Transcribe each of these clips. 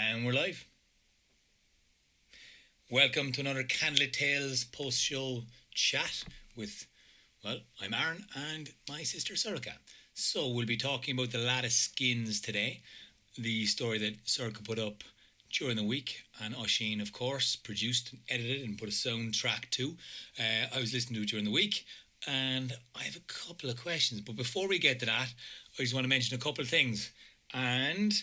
And we're live. Welcome to another Candlelit Tales post-show chat with, well, I'm Aaron and my sister Sorcha. So we'll be talking about the Lad of Skins today, the story that Sorcha put up during the week, and Oisín, of course, produced and edited and put a soundtrack to. I was listening to it during the week, and I have a couple of questions. But before we get to that, I just want to mention a couple of things. And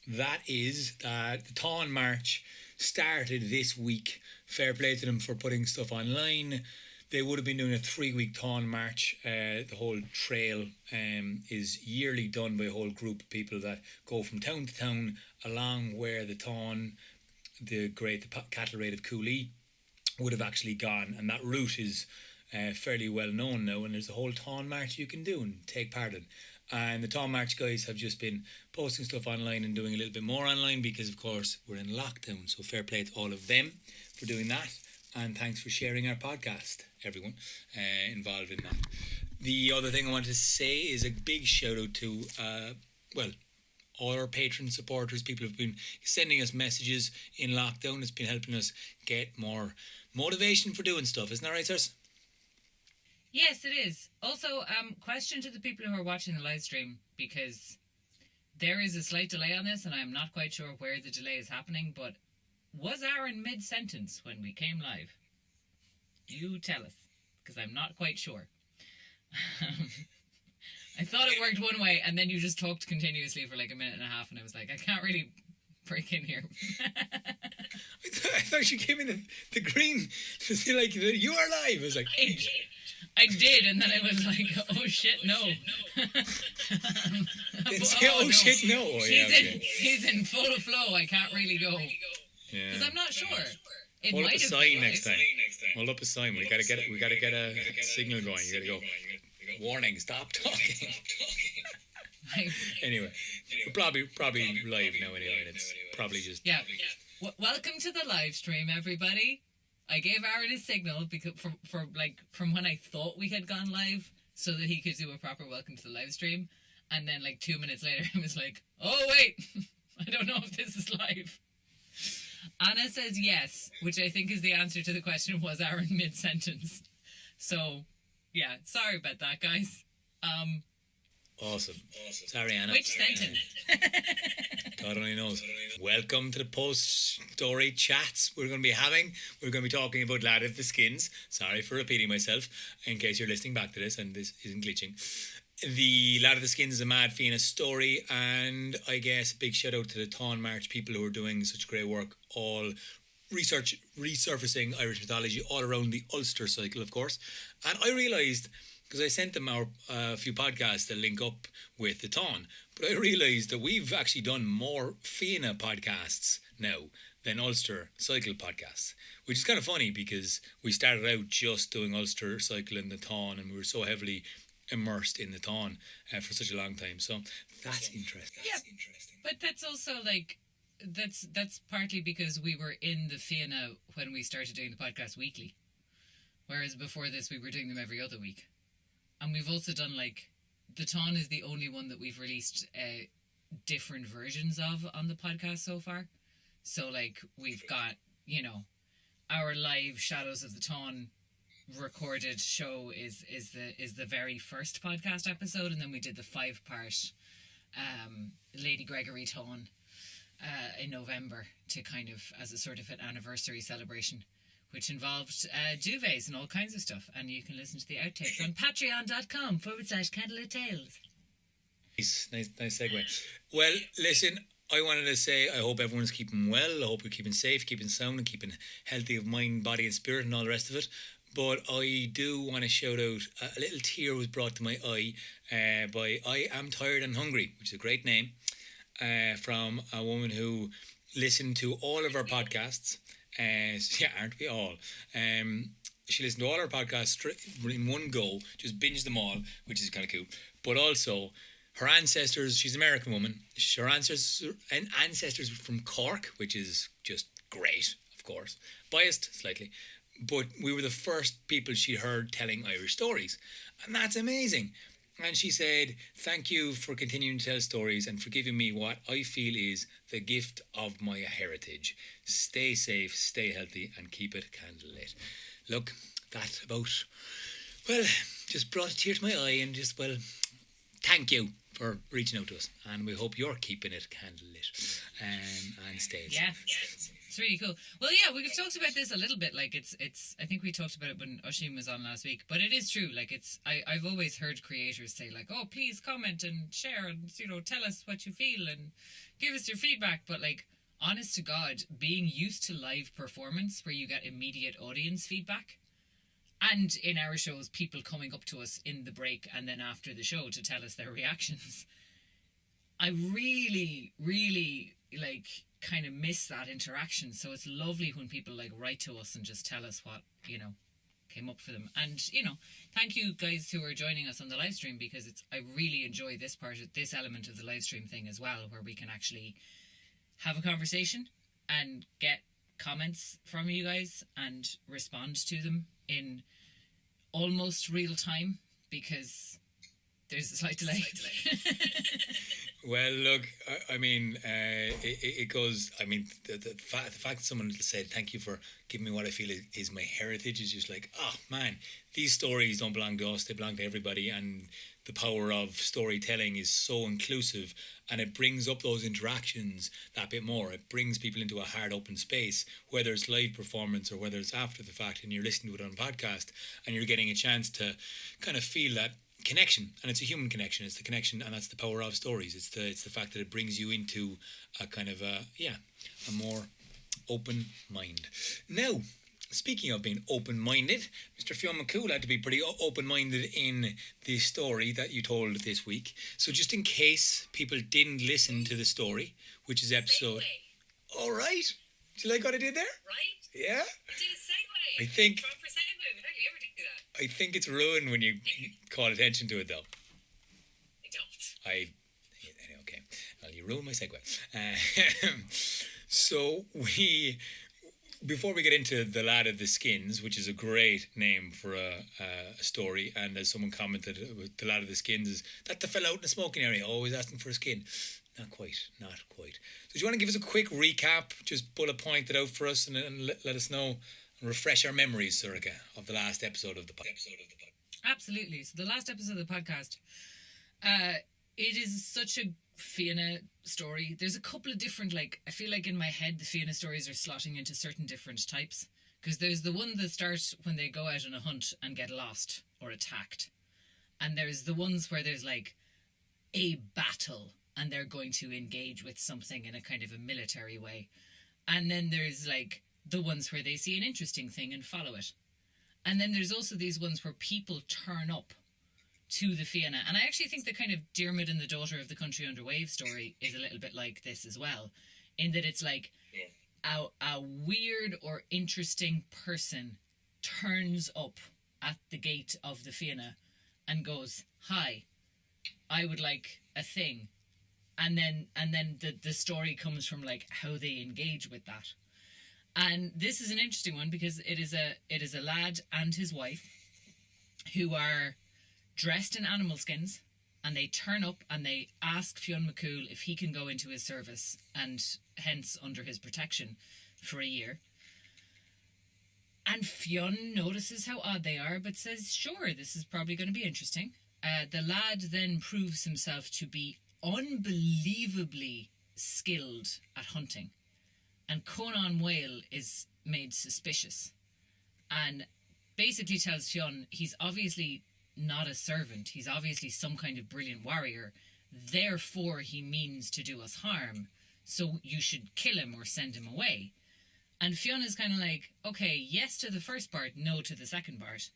that is that the Tawn March started this week. Fair play to them for putting stuff online. They would have been doing a 3-week Tawn March. The whole trail is yearly done by a whole group of people that go from town to town along where the Tawn, the cattle raid of Cooley, would have actually gone. And that route is fairly well known now, and there's a whole Tawn March you can do and take part in. And the Tawn March guys have just been posting stuff online and doing a little bit more online because, of course, we're in lockdown. So fair play to all of them for doing that. And thanks for sharing our podcast, everyone involved in that. The other thing I wanted to say is a big shout out to, all our patron supporters. People have been sending us messages in lockdown. It's been helping us get more motivation for doing stuff. Isn't that right, sirs? Yes, it is. Also, question to the people who are watching the live stream, because there is a slight delay on this and I'm not quite sure where the delay is happening, but was Aaron mid-sentence when we came live? You tell us, because I'm not quite sure. I thought it worked one way, and then you just talked continuously for like a minute and a half, and I was like, I can't really break in here. I thought you gave me the green to say, like, you are live. I was like... I did, and then I was like, oh shit, no. Shit, no. Oh, he's in full flow, I can't really go. Because I'm not sure. Hold up a sign next time. Hold up a sign. We gotta get a signal going. You gotta go. Warning, stop talking. Anyway, we're probably live now anyway, and it's probably just... Yeah. Welcome to the live stream, everybody. I gave Aaron a signal because from when I thought we had gone live so that he could do a proper welcome to the live stream, and then like 2 minutes later he was like, oh wait, I don't know if this is live. Anna says yes, which I think is the answer to the question, was Aaron mid-sentence? So yeah, sorry about that, guys. Awesome. Sorry, Anna. Which sentence? God only knows. Welcome to the post-story chats we're going to be having. We're going to be talking about Lad of the Skins. Sorry for repeating myself, in case you're listening back to this and this isn't glitching. The Lad of the Skins is a mad Fianna story, and I guess a big shout out to the Tawn March people who are doing such great work, all resurfacing Irish mythology all around the Ulster cycle, of course. And I realised, because I sent them a few podcasts that link up with the Tawn, but I realised that we've actually done more Fianna podcasts now than Ulster cycle podcasts, which is kind of funny because we started out just doing Ulster cycle and the Tawn, and we were so heavily immersed in the Tawn for such a long time. So that's interesting. Yeah, but that's also like, that's partly because we were in the Fianna when we started doing the podcast weekly, whereas before this we were doing them every other week. And we've also done, like, the Tawn is the only one that we've released different versions of on the podcast so far. So, like, we've got, our live Shadows of the Tawn recorded show is the very first podcast episode, and then we did the 5-part Lady Gregory Tawn in November to kind of, as a sort of an anniversary celebration, which involved duvets and all kinds of stuff. And you can listen to the outtakes on patreon.com/candlelittales. Nice segue. Well, listen, I wanted to say I hope everyone's keeping well. I hope you're keeping safe, keeping sound, and keeping healthy of mind, body and spirit and all the rest of it. But I do want to shout out, a little tear was brought to my eye by I Am Tired and Hungry, which is a great name, from a woman who listened to all of our podcasts. Yeah, aren't we all? She listened to all our podcasts in one go, just binged them all, which is kind of cool. But also, her ancestors, she's an American woman, her ancestors from Cork, which is just great, of course. Biased, slightly. But we were the first people she heard telling Irish stories. And that's amazing. And she said, "Thank you for continuing to tell stories and for giving me what I feel is the gift of my heritage. Stay safe, stay healthy, and keep it candlelit." Look, that about, well, just brought a tear to my eye and just, well, thank you for reaching out to us. And we hope you're keeping it candlelit and stays. Yeah. It's really cool. Well, yeah, we've talked about this a little bit. Like, it's. I think we talked about it when Oisín was on last week. But it is true. Like, I've always heard creators say, like, "Oh, please comment and share and tell us what you feel and give us your feedback." But like, honest to God, being used to live performance where you get immediate audience feedback, and in our shows, people coming up to us in the break and then after the show to tell us their reactions, I really, really kind of miss that interaction. So it's lovely when people write to us and just tell us what came up for them. And thank you guys who are joining us on the live stream, because I really enjoy this element of the live stream thing as well, where we can actually have a conversation and get comments from you guys and respond to them in almost real time, because there's a slight delay. Well, look, I mean, it goes, I mean, the fact that someone said, "Thank you for giving me what I feel is my heritage," is just like, oh man, these stories don't belong to us, they belong to everybody. And the power of storytelling is so inclusive, and it brings up those interactions that bit more. It brings people into a hard open space, whether it's live performance or whether it's after the fact and you're listening to it on podcast and you're getting a chance to kind of feel that connection. And it's a human connection. It's the connection, and that's the power of stories. It's the fact that it brings you into a kind of a more open mind. Now, speaking of being open-minded, Mr. Fionn McCool had to be pretty open-minded in the story that you told this week. So just in case people didn't listen to the story, which is episode... All right. Do you like what I did there? Right. Yeah? I did a segue. I think... Proper segue. We hardly ever do that. I think it's ruined when you call attention to it, though. I don't. Okay. Well, you ruined my segue. So before we get into The Lad of the Skins, which is a great name for a story, and as someone commented, The Lad of the Skins is that the fella out in the smoking area always asking for a skin. Not quite. So do you want to give us a quick recap, just bullet point it out for us and let us know and refresh our memories, Sorcha, of the last episode of the podcast? Absolutely. So the last episode of the podcast, it is such a Fianna story. There's a couple of different, I feel like in my head the Fianna stories are slotting into certain different types, because there's the one that starts when they go out on a hunt and get lost or attacked, and there's the ones where there's a battle and they're going to engage with something in a kind of a military way, and then there's the ones where they see an interesting thing and follow it, and then there's also these ones where people turn up to the Fianna. And I actually think the kind of Diarmid and the Daughter of the Country Under Wave story is a little bit like this as well, in that it's a weird or interesting person turns up at the gate of the Fianna and goes, "Hi, I would like a thing," and then the story comes from how they engage with that. And this is an interesting one because it is a lad and his wife who are dressed in animal skins, and they turn up and they ask Fionn McCool if he can go into his service and hence under his protection for a year. And Fionn notices how odd they are, but says, sure, this is probably going to be interesting. The lad then proves himself to be unbelievably skilled at hunting, and Conan Whale is made suspicious and basically tells Fionn he's obviously not a servant, he's obviously some kind of brilliant warrior, therefore he means to do us harm, so you should kill him or send him away. And Fionn is kind of okay, yes to the first part, no to the second part,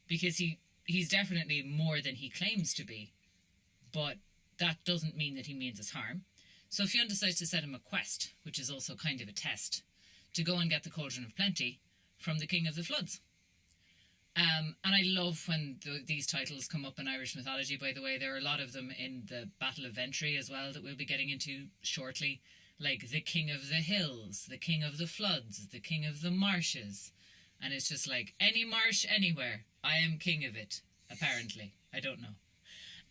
because he's definitely more than he claims to be, but that doesn't mean that he means us harm. So Fionn decides to set him a quest, which is also kind of a test, to go and get the Cauldron of Plenty from the King of the Floods. And I love when these titles come up in Irish mythology, by the way. There are a lot of them in the Battle of Ventry as well that we'll be getting into shortly. Like the King of the Hills, the King of the Floods, the King of the Marshes. And it's just any marsh anywhere, I am king of it, apparently. I don't know.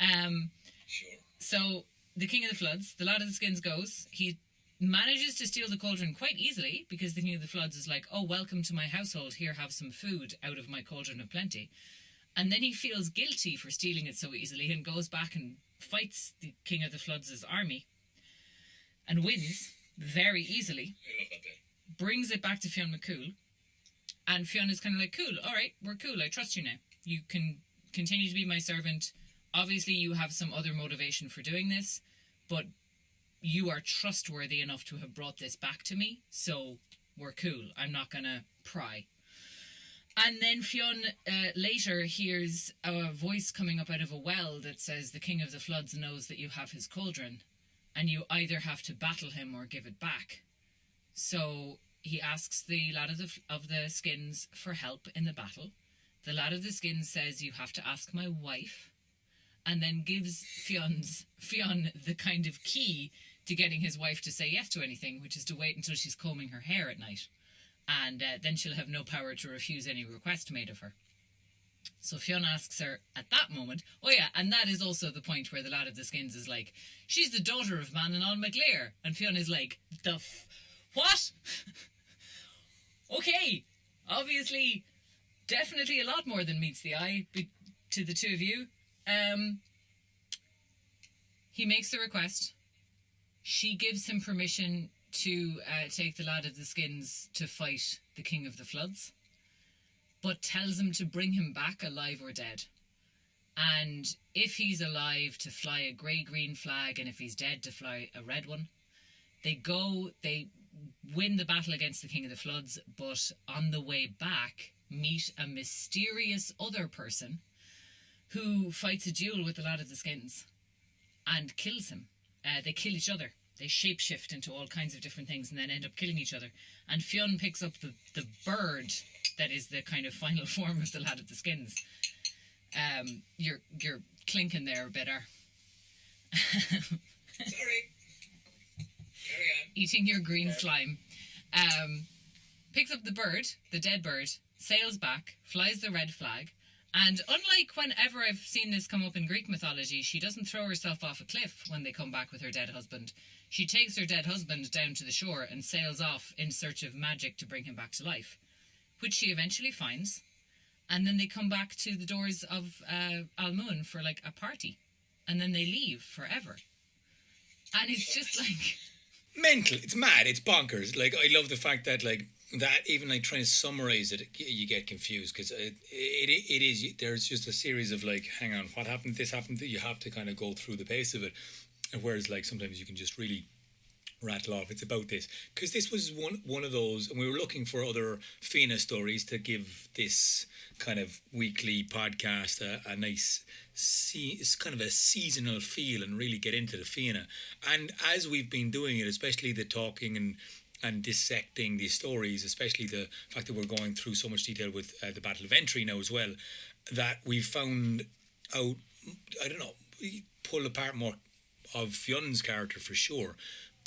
Sure. So the King of the Floods, the Lad of the Skins goes. He manages to steal the cauldron quite easily because the King of the Floods is like, oh, welcome to my household. Here, have some food out of my cauldron of plenty. And then he feels guilty for stealing it so easily and goes back and fights the King of the Floods' army and wins very easily. I love that bit. Brings it back to Fionn McCool. And Fionn is kind of like, cool, all right, we're cool. I trust you now. You can continue to be my servant. Obviously, you have some other motivation for doing this, but you are trustworthy enough to have brought this back to me, so we're cool. I'm not going to pry. And then Fionn later hears a voice coming up out of a well that says the King of the Floods knows that you have his cauldron, and you either have to battle him or give it back. So he asks the Lad of the Skins for help in the battle. The Lad of the Skins says, you have to ask my wife, and then gives Fionn the kind of key to getting his wife to say yes to anything, which is to wait until she's combing her hair at night. And then she'll have no power to refuse any request made of her. So Fionn asks her at that moment, oh yeah, and that is also the point where the Lad of the Skins is like, she's the daughter of Manannán Mac Lir. And Fionn is like, what? Okay, obviously, definitely a lot more than meets the eye to the two of you. He makes the request. She gives him permission to take the Lad of the Skins to fight the King of the Floods, but tells him to bring him back alive or dead. And if he's alive, to fly a grey-green flag, and if he's dead, to fly a red one. They win the battle against the King of the Floods, but on the way back, meet a mysterious other person who fights a duel with the Lad of the Skins and kills him. They kill each other. They shapeshift into all kinds of different things and then end up killing each other. And Fionn picks up the bird that is the kind of final form of the Lad of the Skins. You're clinking there a bit, Sorry. Carry on. Eating your green slime. Picks up the bird, the dead bird, sails back, flies the red flag, and unlike whenever I've seen this come up in Greek mythology, she doesn't throw herself off a cliff when they come back with her dead husband. She takes her dead husband down to the shore and sails off in search of magic to bring him back to life, which she eventually finds. And then they come back to the doors of Almoon for like a party, and then they leave forever. And it's just like mental. It's mad. It's bonkers. Like, I love the fact that that even like trying to summarize it, you get confused because it is. There's just a series of like, hang on, what happened? This happened. You have to kind of go through the pace of it. Whereas like sometimes you can just really rattle off. It's about this because this was one of those, and we were looking for other Fianna stories to give this kind of weekly podcast a nice, it's kind of a seasonal feel and really get into the Fianna. And as we've been doing it, especially the talking and dissecting these stories, especially the fact that we're going through so much detail with the Battle of Entry now as well, that we've found out, I don't know, we pull apart more of Fionn's character for sure.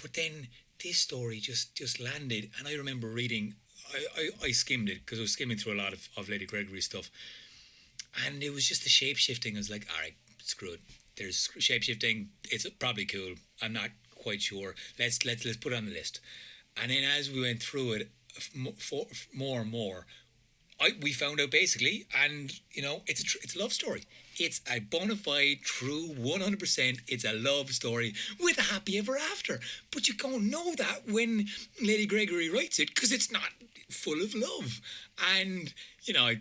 But then this story just landed, and I remember reading, I skimmed it because I was skimming through a lot of Lady Gregory stuff, and it was just the shape-shifting. I was like, all right, screw it. There's shape-shifting. It's probably cool. I'm not quite sure. Let's put it on the list. And then as we went through it, more and more, we found out basically, and it's a love story. It's a bona fide, true, 100%. It's a love story with a happy ever after. But you can't know that when Lady Gregory writes it because it's not full of love. And I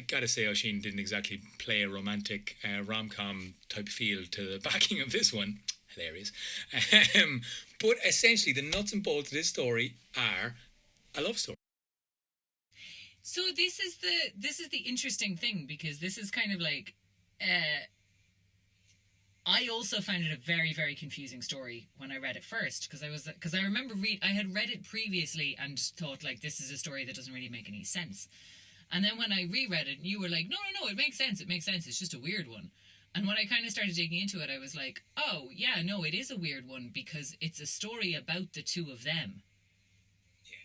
gotta say, Oisín didn't exactly play a romantic rom-com type feel to the backing of this one. Hilarious. But essentially, the nuts and bolts of this story are a love story. So this is the interesting thing, because this is kind of like I also found it a very, very confusing story when I read it first, because I remember I had read it previously and thought like, this is a story that doesn't really make any sense. And then when I reread it, you were like, no, it makes sense. It's just a weird one. And when I kind of started digging into it, I was like, oh yeah, no, it is a weird one because it's a story about the two of them,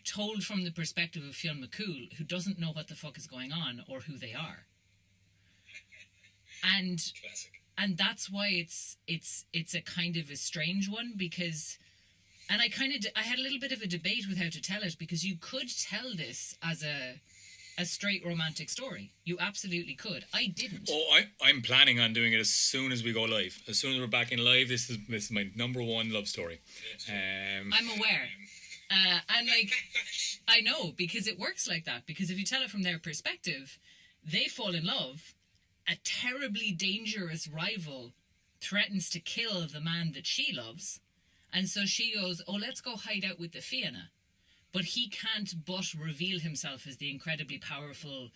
told from the perspective of Fionn McCool, who doesn't know what the fuck is going on or who they are. And classic. And that's why it's a kind of a strange one, because, and I had a little bit of a debate with how to tell it, because you could tell this as a straight romantic story. You absolutely could. I didn't. Oh, I'm planning on doing it as soon as we go live. As soon as we're back in live, this is my number one love story. I'm aware. And like, I know, because it works like that. Because if you tell it from their perspective, they fall in love. A terribly dangerous rival threatens to kill the man that she loves. And so she goes, oh, let's go hide out with the Fianna. But he can't but reveal himself as the incredibly powerful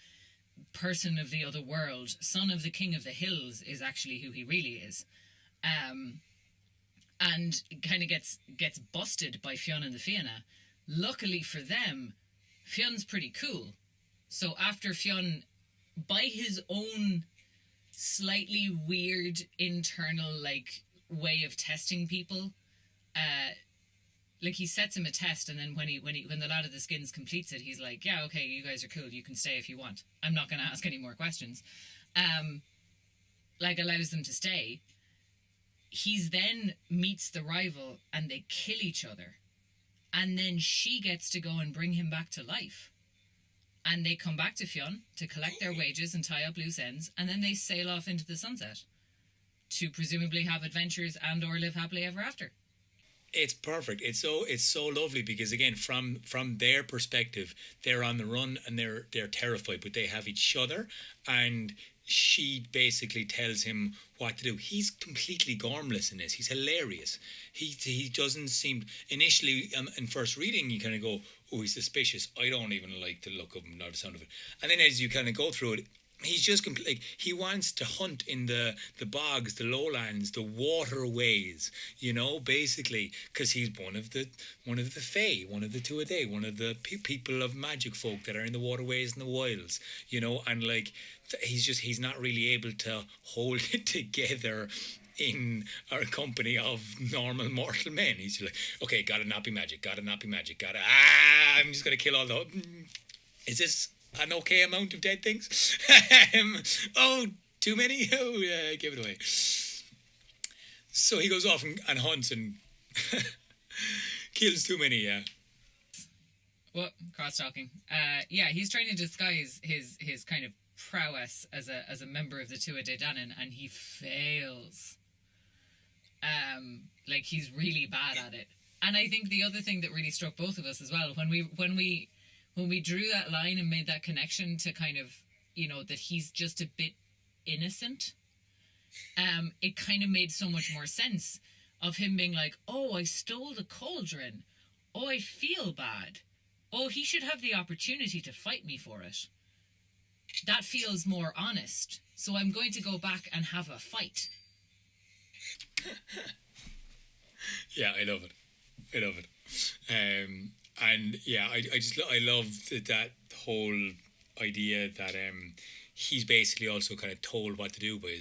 person of the other world. Son of the King of the Hills is actually who he really is. And kind of gets busted by Fionn and the Fianna. Luckily for them, Fionn's pretty cool. So after Fionn, by his own slightly weird internal like way of testing people, like he sets him a test, and then when the lad of the skins completes it, he's like, yeah, okay, you guys are cool, you can stay if you want, I'm not going to ask any more questions. Like allows them to stay. He's then meets the rival and they kill each other, and then she gets to go and bring him back to life, and they come back to Fionn to collect their wages and tie up loose ends, and then they sail off into the sunset to presumably have adventures and or live happily ever after. It's perfect. It's so lovely, because again, from their perspective, they're on the run and they're terrified, but they have each other, and she basically tells him what to do. He's completely gormless in this. He's hilarious. He doesn't seem, initially in first reading, you kind of go, oh, he's suspicious. I don't even like the look of him, nor the sound of it. And then as you kind of go through it, he's just like, he wants to hunt in the bogs, the lowlands, the waterways, you know, basically, because he's one of the fae, one of the Tuatha, one of the people of magic folk that are in the waterways and the wilds, you know, and like he's not really able to hold it together in our company of normal mortal men. He's like, okay, gotta not be magic, I'm just gonna kill all the, is this an okay amount of dead things? Oh, too many? Oh, yeah, give it away. So he goes off and hunts and kills too many, yeah. What? Cross-talking. Yeah, he's trying to disguise his kind of prowess as a member of the Tuatha Danann, and he fails. Like, he's really bad at it. And I think the other thing that really struck both of us as well, when we drew that line and made that connection to kind of, you know, that he's just a bit innocent, it kind of made so much more sense of him being like, oh, I stole the cauldron. Oh, I feel bad. Oh, he should have the opportunity to fight me for it. That feels more honest. So I'm going to go back and have a fight. Yeah, I love it. And yeah, I love that whole idea that he's basically also kind of told what to do by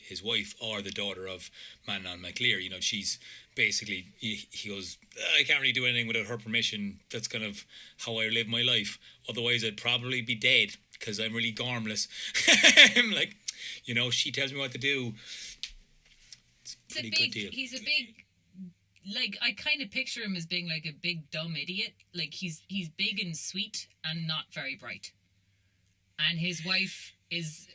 his wife, or the daughter of Manon MacLear. You know, she's basically, he goes, I can't really do anything without her permission. That's kind of how I live my life. Otherwise, I'd probably be dead, because I'm really gormless. I'm like, you know, she tells me what to do. It's a pretty good deal. He's a big, like, I kind of picture him as being like a big dumb idiot. Like, he's big and sweet and not very bright. And his wife is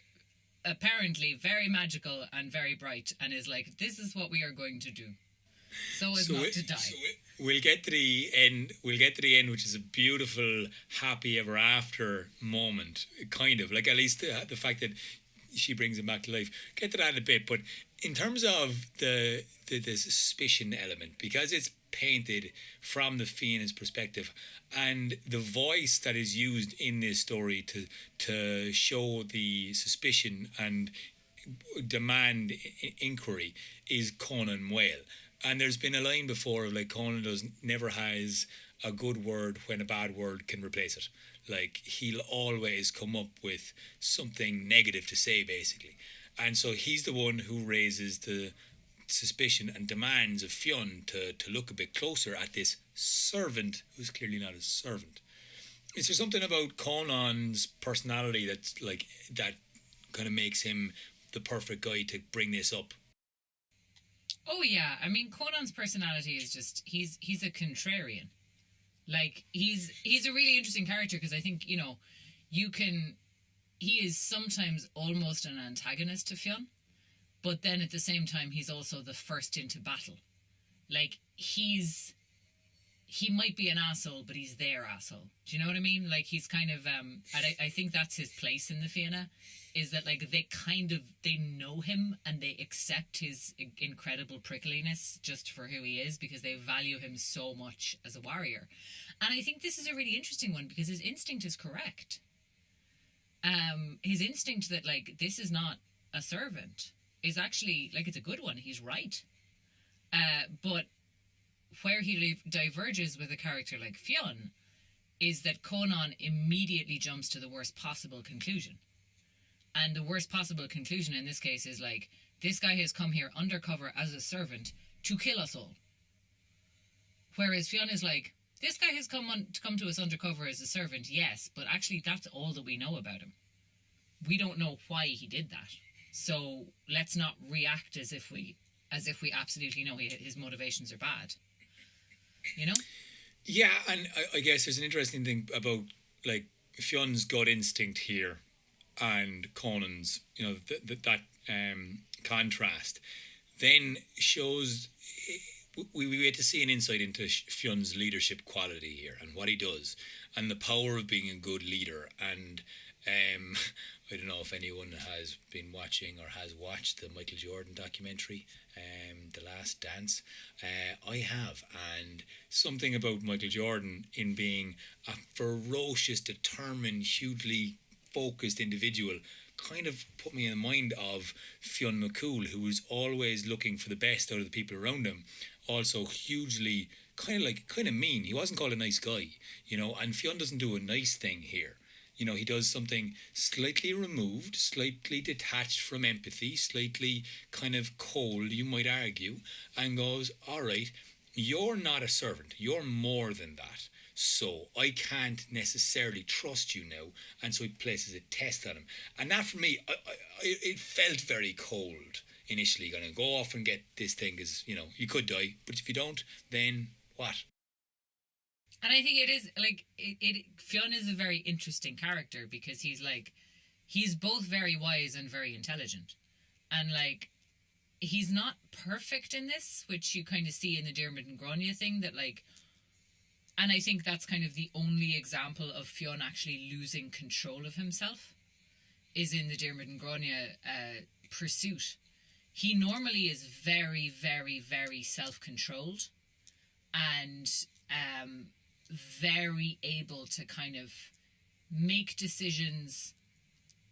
apparently very magical and very bright, and is like, this is what we are going to do, so as not to die. We'll get to the end. Which is a beautiful, happy ever after moment, kind of like, at least the fact that she brings him back to life. Get to that in a bit, but in terms of the suspicion element, because it's painted from the Fianna's perspective, and the voice that is used in this story to show the suspicion and demand inquiry is Conan Whale. And there's been a line before of like, Conan never has a good word when a bad word can replace it. Like, he'll always come up with something negative to say, basically. And so he's the one who raises the suspicion and demands of Fionn to look a bit closer at this servant who's clearly not his servant. Is there something about Conan's personality that's like, that kind of makes him the perfect guy to bring this up. Oh yeah, I mean Conan's personality is just he's a contrarian. Like he's a really interesting character because I think he is sometimes almost an antagonist to Fionn, but then at the same time he's also the first into battle. Like he might be an asshole, but he's their asshole. Do you know what I mean? Like he's kind of and I think that's his place in the Fianna, is that like they know him and they accept his incredible prickliness just for who he is because they value him so much as a warrior. And I think this is a really interesting one because his instinct is correct. His instinct that like this is not a servant is actually like it's a good one. He's right. But where he diverges with a character like Fionn is that Conan immediately jumps to the worst possible conclusion. And the worst possible conclusion in this case is like, this guy has come here undercover as a servant to kill us all. Whereas Fionn is like, this guy has come to us undercover as a servant, yes, but actually that's all that we know about him. We don't know why he did that. So let's not react as if we absolutely know his motivations are bad. You know? Yeah, and I guess there's an interesting thing about like Fionn's gut instinct here and Conan's, that contrast then shows we get to see an insight into Fionn's leadership quality here and what he does and the power of being a good leader. And I don't know if anyone has been watching or has watched the Michael Jordan documentary, The Last Dance. I have, and something about Michael Jordan in being a ferocious, determined, hugely focused individual kind of put me in the mind of Fionn McCool, who was always looking for the best out of the people around him. Also hugely kind of mean. He wasn't called a nice guy, and Fionn doesn't do a nice thing here. He does something slightly removed, slightly detached from empathy, slightly kind of cold, you might argue, and goes, all right, you're not a servant. You're more than that. So I can't necessarily trust you now. And so he places a test on him. And that for me, it felt very cold initially. Going to go off and get this thing because, you could die. But if you don't, then what? And I think it is, like, Fionn is a very interesting character because he's both very wise and very intelligent. And, like, he's not perfect in this, which you kind of see in the Diarmuid and Gráinne thing, that, like, and I think that's kind of the only example of Fionn actually losing control of himself is in the Diarmuid and Gráinne pursuit. He normally is very, very, very self-controlled and very able to kind of make decisions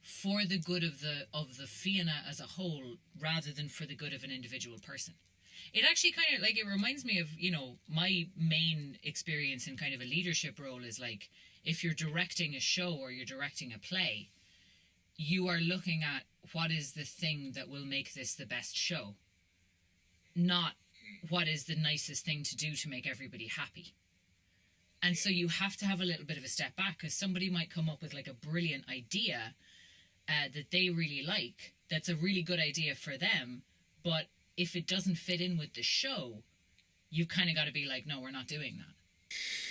for the good of the Fianna as a whole rather than for the good of an individual person. It actually kind of, like, it reminds me of, my main experience in kind of a leadership role is, like, if you're directing a show or you're directing a play, you are looking at what is the thing that will make this the best show, not what is the nicest thing to do to make everybody happy. And so you have to have a little bit of a step back because somebody might come up with, like, a brilliant idea that they really like, that's a really good idea for them, but if it doesn't fit in with the show, you've kind of got to be like, no, we're not doing that.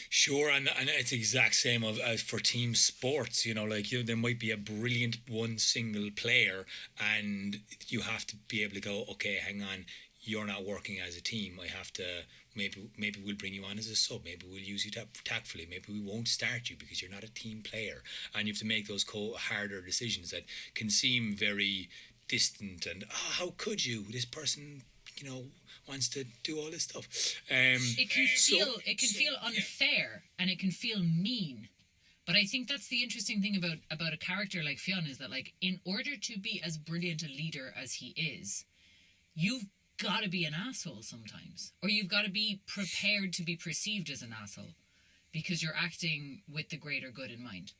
Sure, and it's the exact same as for team sports, there might be a brilliant one single player and you have to be able to go, okay, hang on, you're not working as a team. I have to, maybe we'll bring you on as a sub, maybe we'll use you tactfully, maybe we won't start you because you're not a team player. And you have to make those harder decisions that can seem very distant and how could you, this person wants to do all this stuff. It can feel unfair and it can feel mean, but I think that's the interesting thing about a character like Fionn is that, like, in order to be as brilliant a leader as he is, you've got to be an asshole sometimes, or you've got to be prepared to be perceived as an asshole because you're acting with the greater good in mind.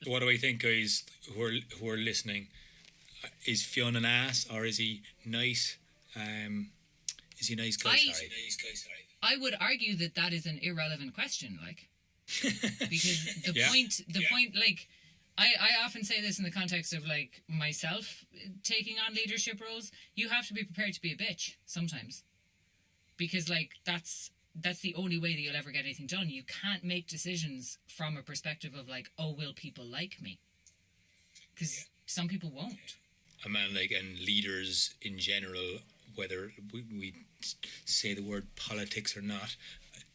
What do I think, guys who are listening? Is Fionn an ass or is he nice? Is he a nice guy? I would argue that is an irrelevant question, like, because the point, like, I often say this in the context of like myself taking on leadership roles. You have to be prepared to be a bitch sometimes, because like that's the only way that you'll ever get anything done. You can't make decisions from a perspective of like, oh, will people like me? Because some people won't. And leaders in general, whether we say the word politics or not,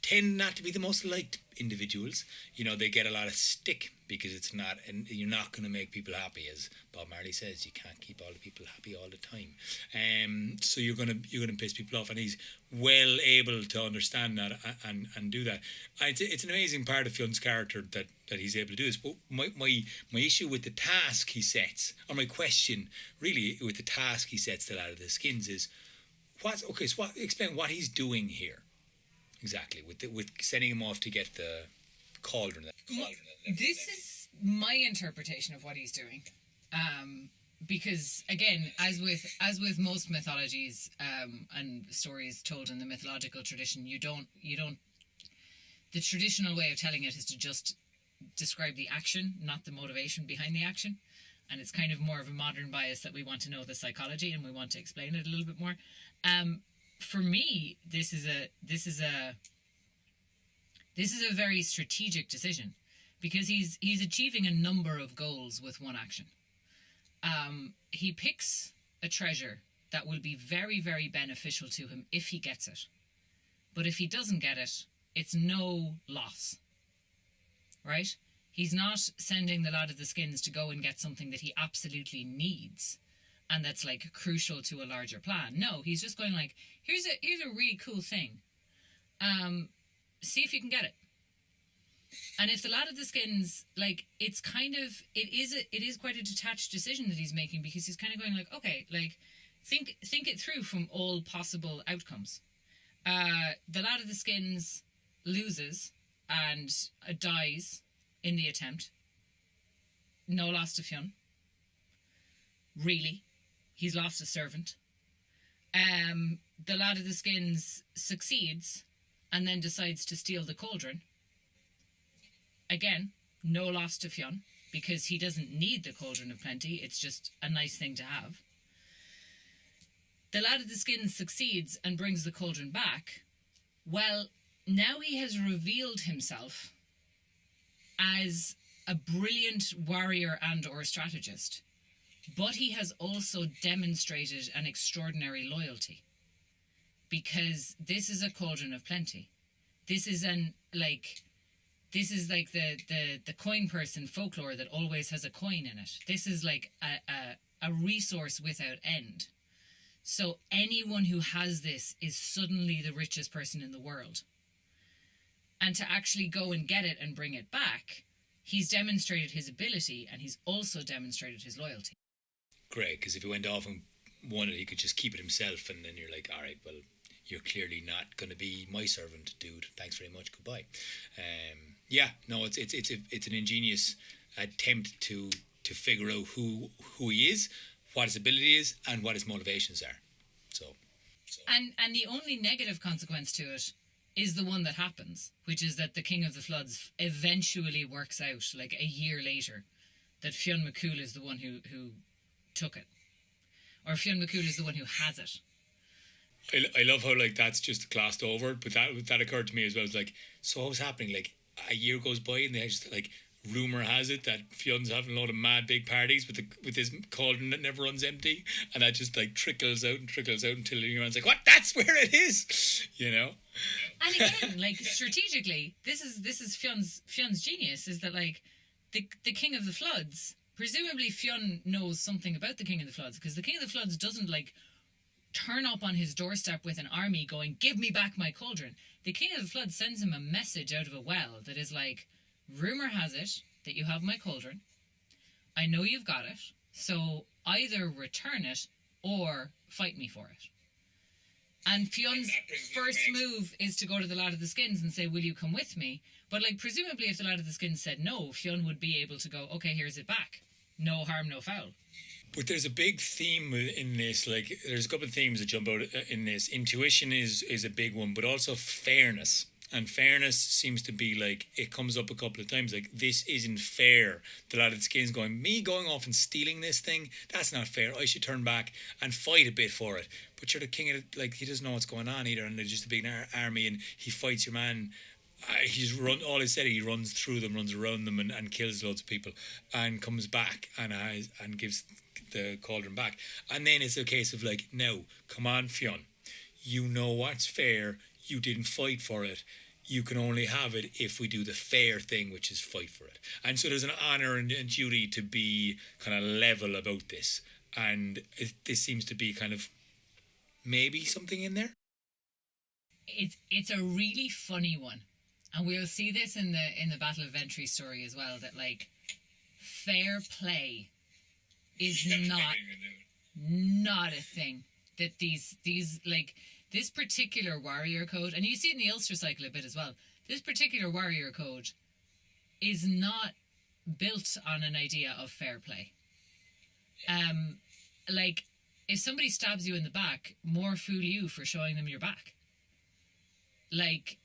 tend not to be the most liked individuals. They get a lot of stick because it's not, and you're not going to make people happy. As Bob Marley says, you can't keep all the people happy all the time. So you're gonna piss people off, and he's well able to understand that and do that. It's an amazing part of Fionn's character that he's able to do this. But my issue with the task he sets, or my question really with the task he sets the lad of the skins is, explain what he's doing here. Exactly, with sending him off to get the cauldron. This is my interpretation of what he's doing, because again, as with most mythologies and stories told in the mythological tradition, you don't. The traditional way of telling it is to just describe the action, not the motivation behind the action, and it's kind of more of a modern bias that we want to know the psychology and we want to explain it a little bit more. For me, this is a very strategic decision, because he's achieving a number of goals with one action. He picks a treasure that will be very, very beneficial to him if he gets it. But if he doesn't get it, it's no loss. Right? He's not sending the lad of the skins to go and get something that he absolutely needs and that's like crucial to a larger plan. No, he's just going like, here's a really cool thing. See if you can get it. And if the lad of the skins, like, it is quite a detached decision that he's making, because he's kind of going like, okay, like, think it through from all possible outcomes. The lad of the skins loses and dies in the attempt. No loss to Fionn. Really. He's lost a servant. The lad of the skins succeeds and then decides to steal the cauldron. Again, no loss to Fionn, because he doesn't need the cauldron of plenty. It's just a nice thing to have. The lad of the skins succeeds and brings the cauldron back. Well, now he has revealed himself as a brilliant warrior and or strategist. But he has also demonstrated an extraordinary loyalty, because this is a cauldron of plenty. This is like the coin person folklore that always has a coin in it. This is like a resource without end. So anyone who has this is suddenly the richest person in the world. And to actually go and get it and bring it back, he's demonstrated his ability, and he's also demonstrated his loyalty. Great, because if he went off and won it, he could just keep it himself, and then you're like, all right, well, you're clearly not going to be my servant, dude. Thanks very much. Goodbye. It's an ingenious attempt to figure out who he is, what his ability is, and what his motivations are. So. And the only negative consequence to it is the one that happens, which is that the King of the Floods eventually works out, like a year later, that Fionn McCool is the one who took it. Or Fionn McCool is the one who has it. I love how, like, that's just glossed over, but that occurred to me as well. It's like, so what was happening? Like, a year goes by and they just, like, rumour has it that Fionn's having a lot of mad big parties with his cauldron that never runs empty, and that just, like, trickles out until everyone's like, what? That's where it is! You know? And again, like, strategically, this is Fionn's genius, is that, like, the King of the Floods, presumably Fionn knows something about the King of the Floods, because the King of the Floods doesn't, like, turn up on his doorstep with an army going, give me back my cauldron. The King of the Floods sends him a message out of a well that is like, rumour has it that you have my cauldron. I know you've got it, so either return it or fight me for it. And Fionn's first move is to go to the lad of the skins and say, will you come with me? But, like, presumably if the lad of the skins said no, Fionn would be able to go, okay, here's it back. No harm, no foul. But there's a big theme in this. Like, there's a couple of themes that jump out in this. Intuition is a big one, but also fairness And fairness seems to be like, it comes up a couple of times, like, this isn't fair. The lad at the skins going, me going off and stealing this thing, that's not fair. I should turn back and fight a bit for it. But you're the king of it, like, he doesn't know what's going on either, and there's just a big army, and he fights your man. All he said, he runs through them, runs around them, and kills loads of people, and comes back and gives the cauldron back. And then it's a case of like, no, come on, Fionn, you know what's fair. You didn't fight for it. You can only have it if we do the fair thing, which is fight for it. And so there's an honour and duty to be kind of level about this. And this seems to be kind of maybe something in there. It's a really funny one. And we'll see this in the Battle of Ventry story as well, that like fair play is not a thing. That these like this particular warrior code, and you see it in the Ulster cycle a bit as well, this particular warrior code is not built on an idea of fair play. Like, if somebody stabs you in the back, more fool you for showing them your back. Like,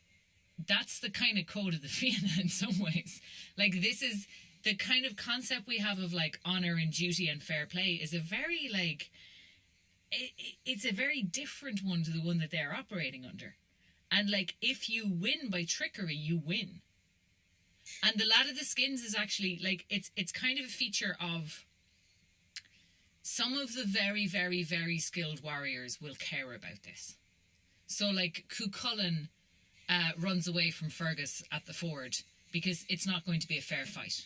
that's the kind of code of the Fianna in some ways. Like, this is the kind of concept we have of like honour and duty and fair play is a very like... It's a very different one to the one that they're operating under. And like, if you win by trickery, you win. And the lad of the skins is actually like, it's kind of a feature of some of the very, very, very skilled warriors will care about this. So like Cuchulainn runs away from Fergus at the ford because it's not going to be a fair fight.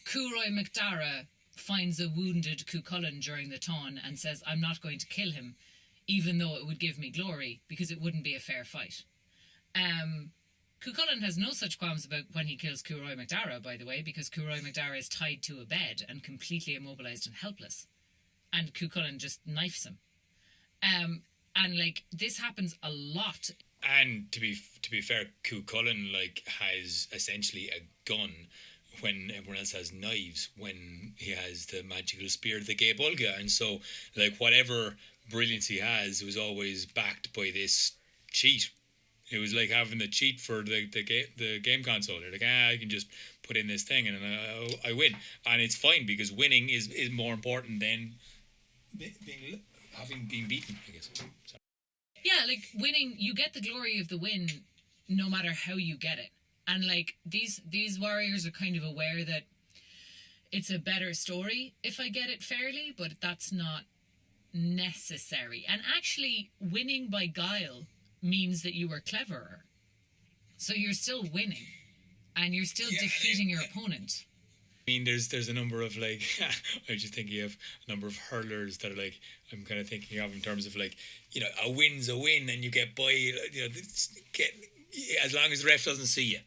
Cúroy MacDara finds a wounded Cuchulainn during the Táin and says, I'm not going to kill him, even though it would give me glory, because it wouldn't be a fair fight. Cuchulainn has no such qualms about when he kills Cúroy MacDara, by the way, because Cúroy MacDara is tied to a bed and completely immobilised and helpless. And Cuchulainn just knifes him. And like, this happens a lot. And to be fair, Cuchulainn like has essentially a gun when everyone else has knives, when he has the magical spear, the Gae Bolga. And so, like, whatever brilliance he has was always backed by this cheat. It was like having the cheat for the game console. They're like, I can just put in this thing and I win. And it's fine, because winning is more important than having been beaten, I guess. Sorry. Yeah, like, winning, you get the glory of the win no matter how you get it. And like, these warriors are kind of aware that it's a better story if I get it fairly, but that's not necessary. And actually, winning by guile means that you were cleverer. So you're still winning, and you're still defeating your opponent. I mean, there's a number of like, I just think you have a number of hurlers that are like, I'm kind of thinking of in terms of like, you know, a win's a win, and you get by, you know, as long as the ref doesn't see you.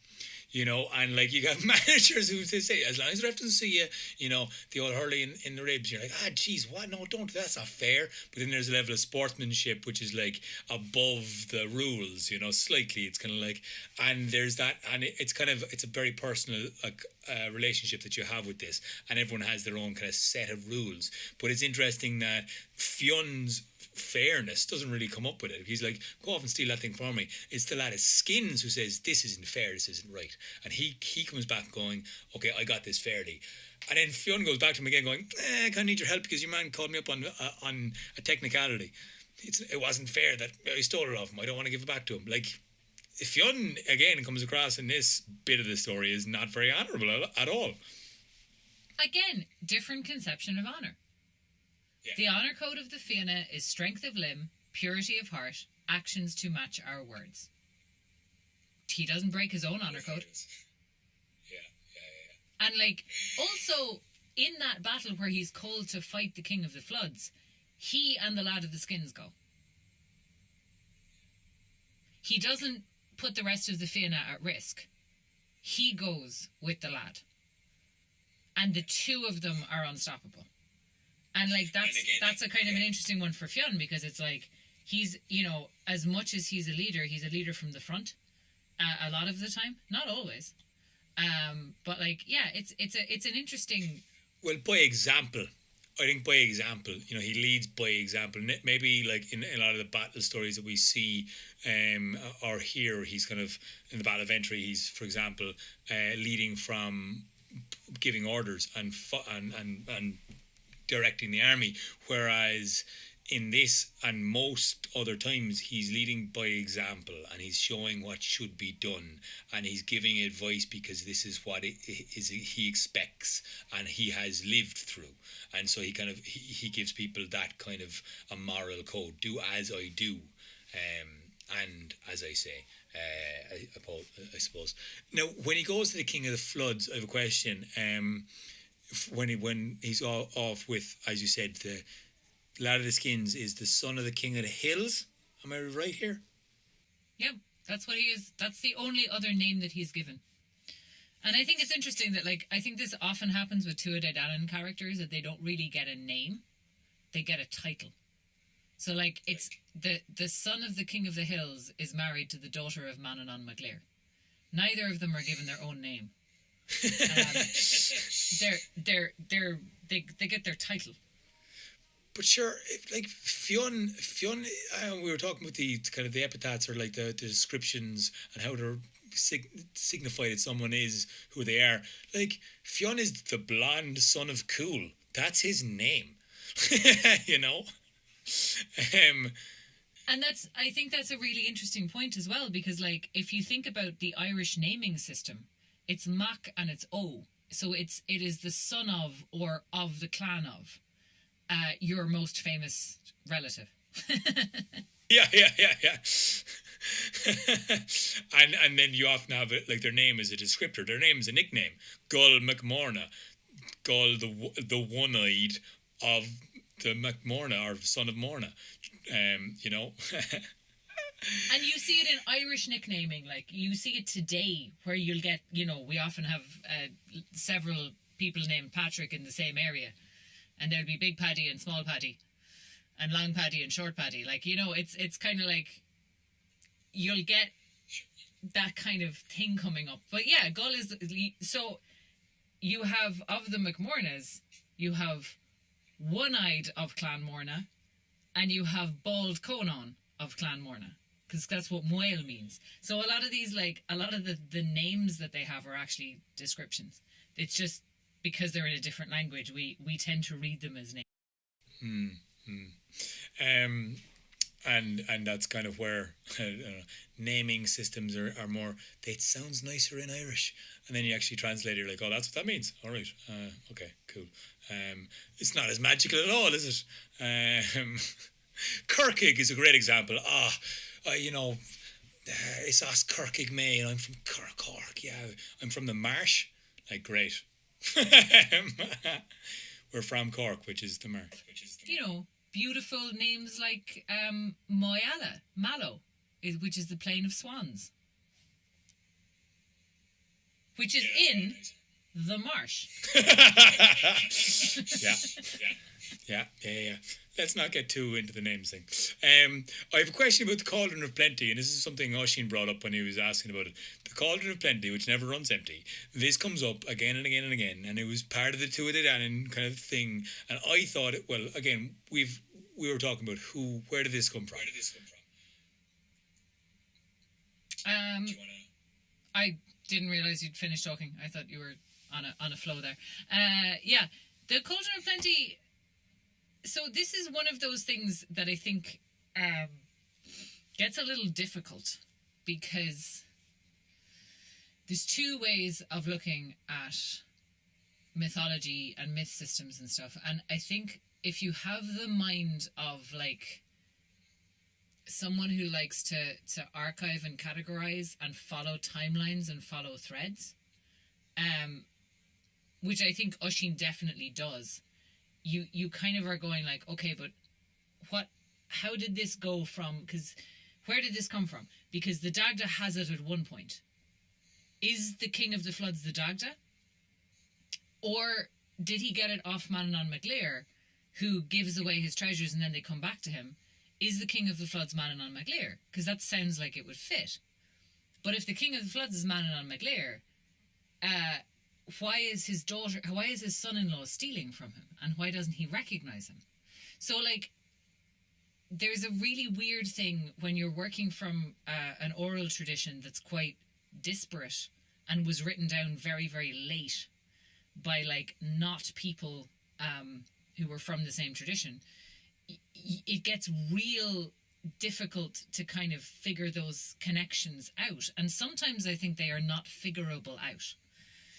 You know, and like, you got managers who say, as long as the ref doesn't see you, you know, the old hurley in the ribs, you're like, geez, what? No, don't, that's not fair. But then there's a level of sportsmanship which is like above the rules, you know, slightly. It's kind of like, and there's that, and it's a very personal like relationship that you have with this, and everyone has their own kind of set of rules. But it's interesting that Fionn's fairness doesn't really come up with it. He's like, go off and steal that thing for me. It's the lad of skins who says, this isn't fair, this isn't right. And he comes back going, okay, I got this fairly. And then Fionn goes back to him again going, I kind of need your help because your man called me up on a technicality. It wasn't fair that I stole it off him. I don't want to give it back to him. Like, Fionn again comes across in this bit of the story is not very honourable at all. Again, different conception of honour. Yeah. The honour code of the Fianna is strength of limb, purity of heart, actions to match our words. He doesn't break his own honour code. Yeah. And like, also, in that battle where he's called to fight the King of the Floods, he and the lad of the skins go. He doesn't put the rest of the Fianna at risk. He goes with the lad. And the two of them are unstoppable. And like, that's a kind of an interesting one for Fionn, because it's like, he's, you know, as much as he's a leader from the front a lot of the time, not always. But like, yeah, it's an interesting... Well, by example, I think by example, he leads by example. Maybe like in a lot of the battle stories that we see or hear, he's kind of in the Battle of Entry. He's, for example, leading from giving orders and directing the army, whereas in this and most other times he's leading by example, and he's showing what should be done, and he's giving advice because this is what he expects and he has lived through, and so he gives people that kind of a moral code: do as I do, and as I say. I suppose. Now, when he goes to the King of the Floods, I have a question. When he's off with, as you said, the Lad of the Skins is the son of the King of the Hills. Am I right here? Yeah, that's what he is. That's the only other name that he's given. And I think it's interesting that, I think this often happens with Tuatha Dé Danann characters, that they don't really get a name. They get a title. So, it's the son of the King of the Hills is married to the daughter of Manannán mac Lir. Neither of them are given their own name. They get their title. But sure, Fionn, we were talking about the kind of the epithets, or like the descriptions and how they're signify that someone is who they are. Like, Fionn is the blonde son of Cool. That's his name. And I think that's a really interesting point as well, because if you think about the Irish naming system, it's Mac and it's O. So it is the son of, or of the clan of, your most famous relative. Yeah. and then you often have it, their name is a descriptor. Their name is a nickname. Gull McMorna. Gull the one-eyed of the McMorna, or son of Morna. And you see it in Irish nicknaming. You see it today, where you'll get, we often have several people named Patrick in the same area. And there'll be Big Paddy and Small Paddy, and Long Paddy and Short Paddy. It's kind of you'll get that kind of thing coming up. But yeah, Gull is... So you have, of the McMornas, you have One-Eyed of Clan Morna, and you have Bald Conan of Clan Morna, because that's what Moyle means. So a lot of these, a lot of the names that they have are actually descriptions. It's just because they're in a different language, we tend to read them as names. And that's kind of where naming systems are more, it sounds nicer in Irish, and then you actually translate it, you're like, oh, that's what that means. All right, okay, cool. It's not as magical at all, is it? Kirkig is a great example. It's us Kirkig May, and I'm from Cork. Yeah, I'm from the Marsh. Great. We're from Cork, which is the Marsh. Beautiful names like Moyala, Mallow, which is the Plain of Swans, which is in the Marsh. Yeah. Let's not get too into the names thing. I have a question about the Cauldron of Plenty, and this is something Oisín brought up when he was asking about it. The Cauldron of Plenty, which never runs empty. This comes up again and again and again, and it was part of the Tuatha Dé Danann kind of thing. And I thought again, we were talking about where did this come from? I didn't realise you'd finished talking. I thought you were on a flow there. Yeah, the Cauldron of Plenty. So this is one of those things that I think gets a little difficult, because there's two ways of looking at mythology and myth systems and stuff. And I think if you have the mind of someone who likes to archive and categorize and follow timelines and follow threads, which I think Oisín definitely does, you kind of are going okay, but how did this go from, because where did this come from? Because the Dagda has it at one point. Is the King of the Floods the Dagda? Or did he get it off Manannán mac Lir, who gives away his treasures and then they come back to him? Is the King of the Floods Manannán mac Lir? Because that sounds like it would fit. But if the King of the Floods is Manannán mac Lir, why is his son-in-law stealing from him, and why doesn't he recognize him? So, like, there's a really weird thing when you're working from an oral tradition that's quite disparate and was written down very, very late by, like, not people who were from the same tradition. It gets real difficult to kind of figure those connections out. And sometimes I think they are not figurable out.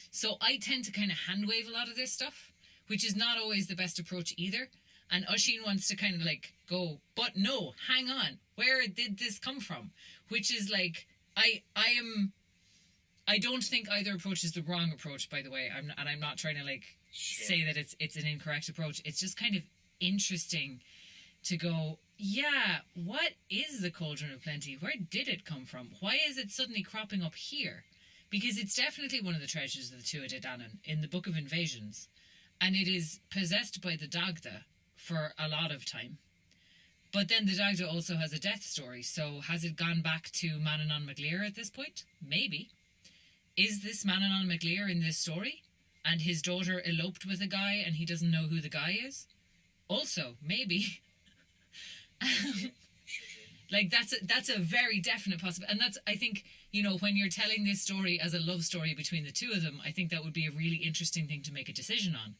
So I tend to kind of hand-wave a lot of this stuff, which is not always the best approach either. And Oisín wants to kind of like go, but no, hang on, where did this come from? Which is like, I don't think either approach is the wrong approach, by the way. I'm not trying to like say that it's an incorrect approach. It's just kind of interesting to go, yeah, what is the Cauldron of Plenty? Where did it come from? Why is it suddenly cropping up here? Because it's definitely one of the treasures of the Tuatha De Danann in the Book of Invasions. And it is possessed by the Dagda for a lot of time. But then the Dagda also has a death story, so has it gone back to Manannán mac Lir at this point? Maybe. Is this Manannán mac Lir in this story? And his daughter eloped with a guy and he doesn't know who the guy is? Also, maybe. Like, that's a very definite possibility. And that's, I think, you know, when you're telling this story as a love story between the two of them, I think that would be a really interesting thing to make a decision on.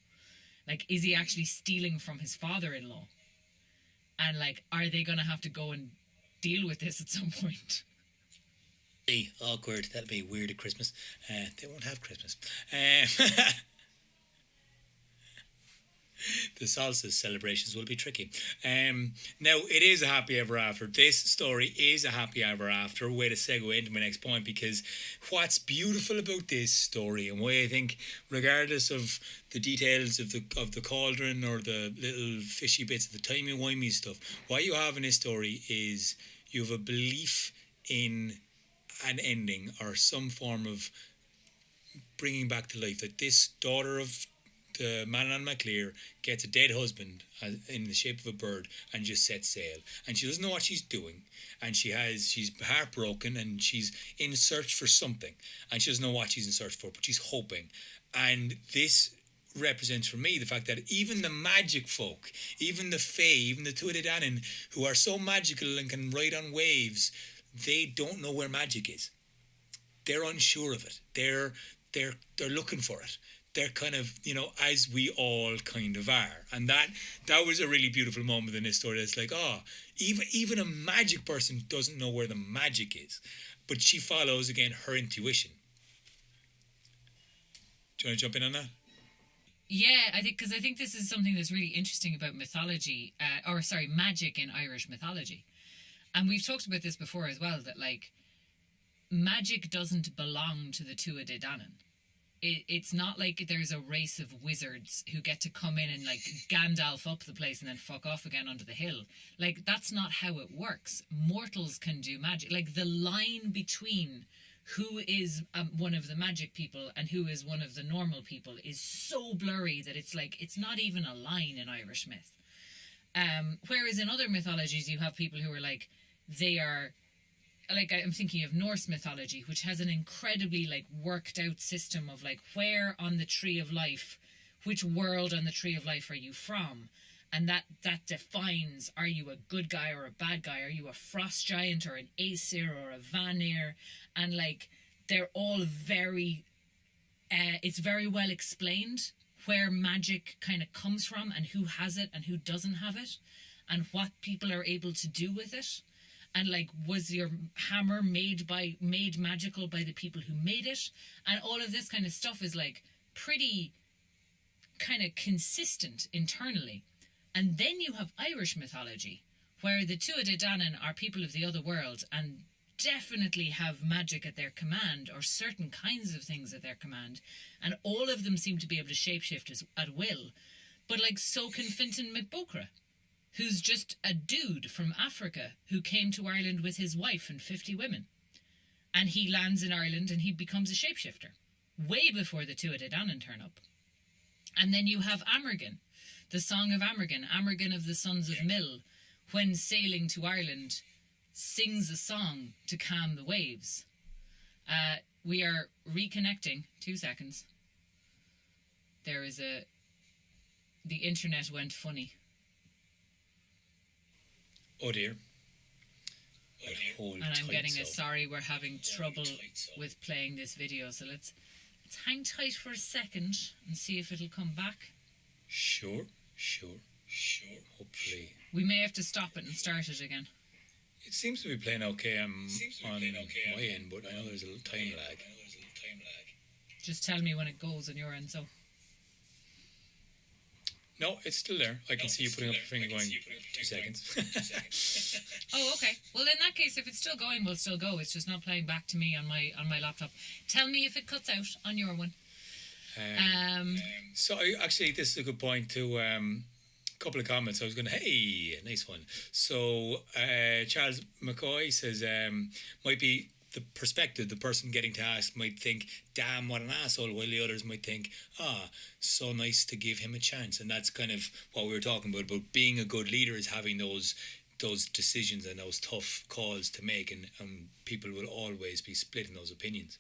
Like, is he actually stealing from his father-in-law? And, like, are they going to have to go and deal with this at some point? Awkward. That'll be weird at Christmas. They won't have Christmas. The solstice celebrations will be tricky. Now, it is a happy ever after. This story is a happy ever after. Way to segue into my next point, because what's beautiful about this story, and why I think, regardless of the details of the cauldron or the little fishy bits of the timey-wimey stuff, what you have in this story is you have a belief in an ending or some form of bringing back to life, that this daughter of the Manannán mac Lir gets a dead husband in the shape of a bird and just sets sail, and she doesn't know what she's doing, and she's heartbroken, and she's in search for something, and she doesn't know what she's in search for, but she's hoping. And this represents for me the fact that even the magic folk, even the Fae, even the Tuatha De Danann, who are so magical and can ride on waves, they don't know where magic is. They're unsure of it. They're looking for it. They're kind of, you know, as we all kind of are. And that was a really beautiful moment in this story. It's like, even a magic person doesn't know where the magic is. But she follows, again, her intuition. Do you want to jump in on that? Yeah, I think this is something that's really interesting about mythology, magic in Irish mythology. And we've talked about this before as well, that, like, magic doesn't belong to the Tuatha De Danann. It's not like there's a race of wizards who get to come in and, like, Gandalf up the place and then fuck off again onto the hill. Like, that's not how it works. Mortals can do magic. Like, the line between who is one of the magic people and who is one of the normal people is so blurry that it's like, it's not even a line in Irish myth. Whereas in other mythologies, you have people who are like, they are... Like, I'm thinking of Norse mythology, which has an incredibly, like, worked out system of, like, where on the Tree of Life, which world on the Tree of Life are you from? And that defines, are you a good guy or a bad guy? Are you a frost giant or an Aesir or a Vanir? And, like, they're all very, it's very well explained where magic kind of comes from and who has it and who doesn't have it and what people are able to do with it. And, like, was your hammer made magical by the people who made it? And all of this kind of stuff is, like, pretty kind of consistent internally. And then you have Irish mythology, where the Tuatha De Danann are people of the other world and definitely have magic at their command, or certain kinds of things at their command. And all of them seem to be able to shapeshift at will. But, like, so can Fintan MacBocra, who's just a dude from Africa who came to Ireland with his wife and 50 women. And he lands in Ireland and he becomes a shapeshifter, way before the Tuatha De Danann turn up. And then you have Amergin, the Song of Amergin, Amergin of the Sons of Mill, when sailing to Ireland, sings a song to calm the waves. We are reconnecting. 2 seconds. the internet went funny. Oh dear. And I'm getting a sorry, we're having trouble with playing this video. So let's hang tight for a second and see if it'll come back. Sure. Hopefully. We may have to stop it and start it again. It seems to be playing okay on my end, but I know there's a little time lag. Just tell me when it goes on your end, so. No, it's still there. I can see you putting up your finger going 2 seconds. Oh, okay. Well, in that case, if it's still going, we'll still go. It's just not playing back to me on my laptop. Tell me if it cuts out on your one. So, actually, this is a good point to... couple of comments. I was going, hey, nice one. So, Charles McCoy says, might be the perspective, the person getting to ask might think, damn, what an asshole, while the others might think, so nice to give him a chance. And that's kind of what we were talking about being a good leader is having those decisions and those tough calls to make, and people will always be split in those opinions.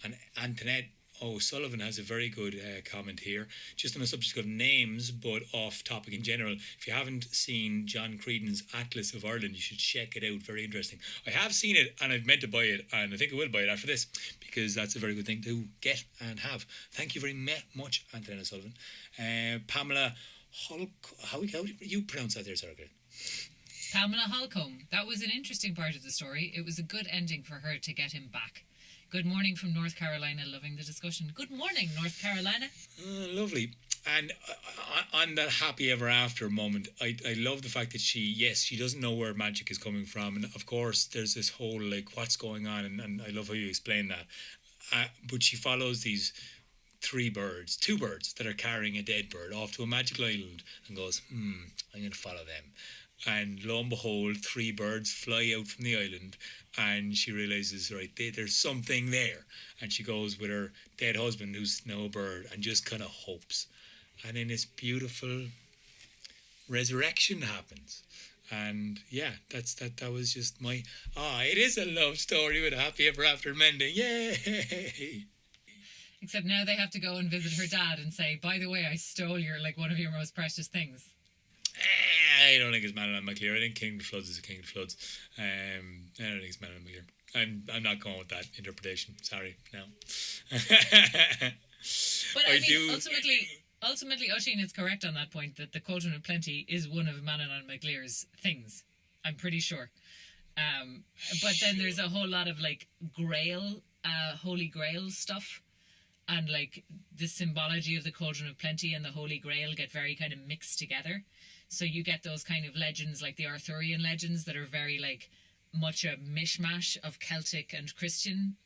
And Antoinette O'Sullivan has a very good comment here, just on the subject of names, but off topic in general. If you haven't seen John Creedon's Atlas of Ireland, you should check it out. Very interesting. I have seen it, and I've meant to buy it, and I think I will buy it after this, because that's a very good thing to get and have. Thank you very much, Anthony O'Sullivan. Pamela how do you pronounce that there, Sorcha? Pamela Holcomb. That was an interesting part of the story. It was a good ending for her to get him back. Good morning from North Carolina, loving the discussion. Good morning, North Carolina. Lovely. And on that happy ever after moment, I love the fact that she doesn't know where magic is coming from. And of course, there's this whole, what's going on? And I love how you explain that. But she follows these two birds that are carrying a dead bird off to a magical island and goes, I'm going to follow them. And lo and behold, 3 birds fly out from the island, and she realises, right, there's something there. And she goes with her dead husband, who's now a bird, and just kind of hopes. And then this beautiful resurrection happens. And yeah, that was just my, it is a love story with a happy ever after ending. Yay! Except now they have to go and visit her dad and say, by the way, I stole one of your most precious things. I don't think it's Man on my clear. I think King of the Floods is a King of the Floods. I don't think it's Man on my clear. I'm not going with that interpretation. Sorry, no. But I mean, ultimately, Oisín is correct on that point, that the Cauldron of Plenty is one of Manon McLear's things. I'm pretty sure. But then there's a whole lot of Grail, Holy Grail stuff. And the symbology of the Cauldron of Plenty and the Holy Grail get very kind of mixed together. So you get those kind of legends, like the Arthurian legends, that are very much a mishmash of Celtic and Christian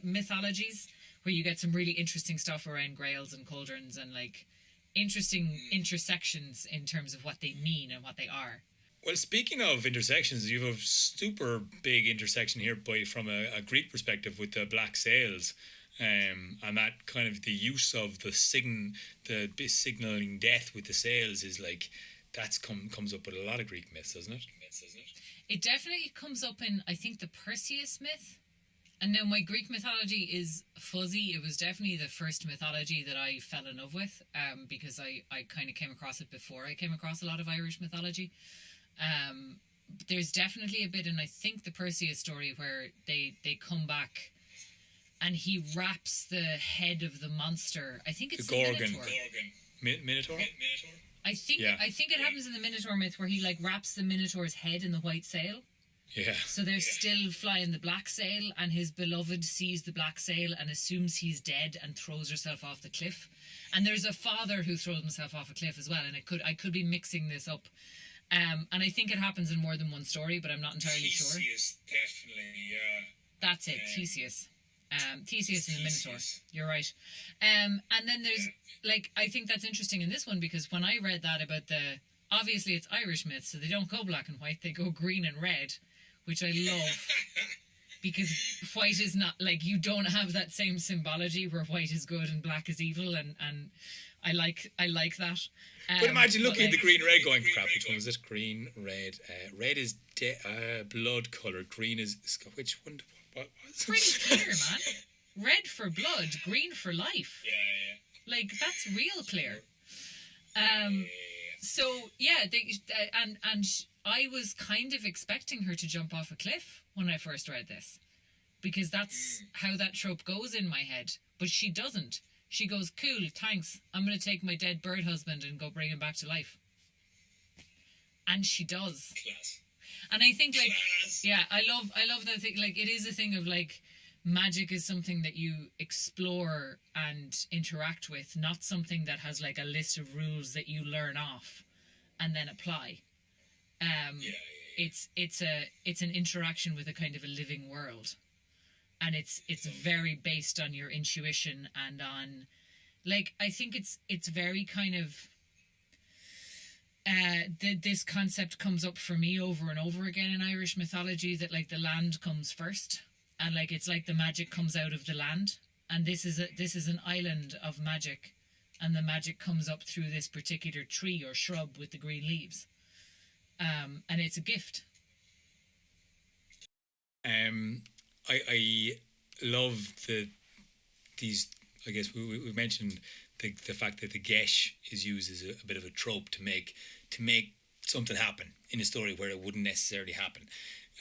mythologies, where you get some really interesting stuff around grails and cauldrons and interesting intersections in terms of what they mean and what they are. Well, speaking of intersections, you have a super big intersection here from a Greek perspective with the black sails. And that kind of the use of the signalling death with the sails is that's comes up with a lot of Greek myths, doesn't it? It definitely comes up in, I think, the Perseus myth. And now my Greek mythology is fuzzy. It was definitely the first mythology that I fell in love with, because I kind of came across it before I came across a lot of Irish mythology. There's definitely a bit in, I think, the Perseus story where they come back and he wraps the head of the monster. I think it's the Gorgon. Minotaur. Minotaur? I think it happens in the Minotaur myth where he wraps the Minotaur's head in the white sail. Yeah. So they're still flying the black sail, and his beloved sees the black sail and assumes he's dead and throws herself off the cliff. And there's a father who throws himself off a cliff as well. And I could be mixing this up. And I think it happens in more than one story, but I'm not entirely sure. Theseus, definitely, yeah. That's it, Theseus. Theseus and the Minotaur. You're right. And then there's, I think that's interesting in this one, because when I read that about obviously it's Irish myths, so they don't go black and white, they go green and red, which I love. Because white is not, you don't have that same symbology where white is good and black is evil, and I like that. But imagine looking at the green red going, crap, which one is it? Green, red. Red is blood colour. Green is, which one? What was it? Pretty clear, man. Red for blood, green for life. Yeah. Like, that's real clear. So yeah, I was kind of expecting her to jump off a cliff when I first read this, because that's how that trope goes in my head. But she doesn't. She goes, "Cool, thanks. I'm going to take my dead bird husband and go bring him back to life." And she does. Class. And I think, like, Class. yeah, I love that thing. Like, it is a thing of, like, magic is something that you explore and interact with, not something that has, like, a list of rules that you learn off and then apply. It's an interaction with a kind of a living world, and it's very based on your intuition and on, like, I think it's very kind of this concept comes up for me over and over again in Irish mythology, that, like, the land comes first, and, like, it's like the magic comes out of the land, and this is an island of magic, and the magic comes up through this particular tree or shrub with the green leaves, and it's a gift. I love these. I guess we mentioned the fact that the gesh is used as a bit of a trope to make something happen in a story where it wouldn't necessarily happen.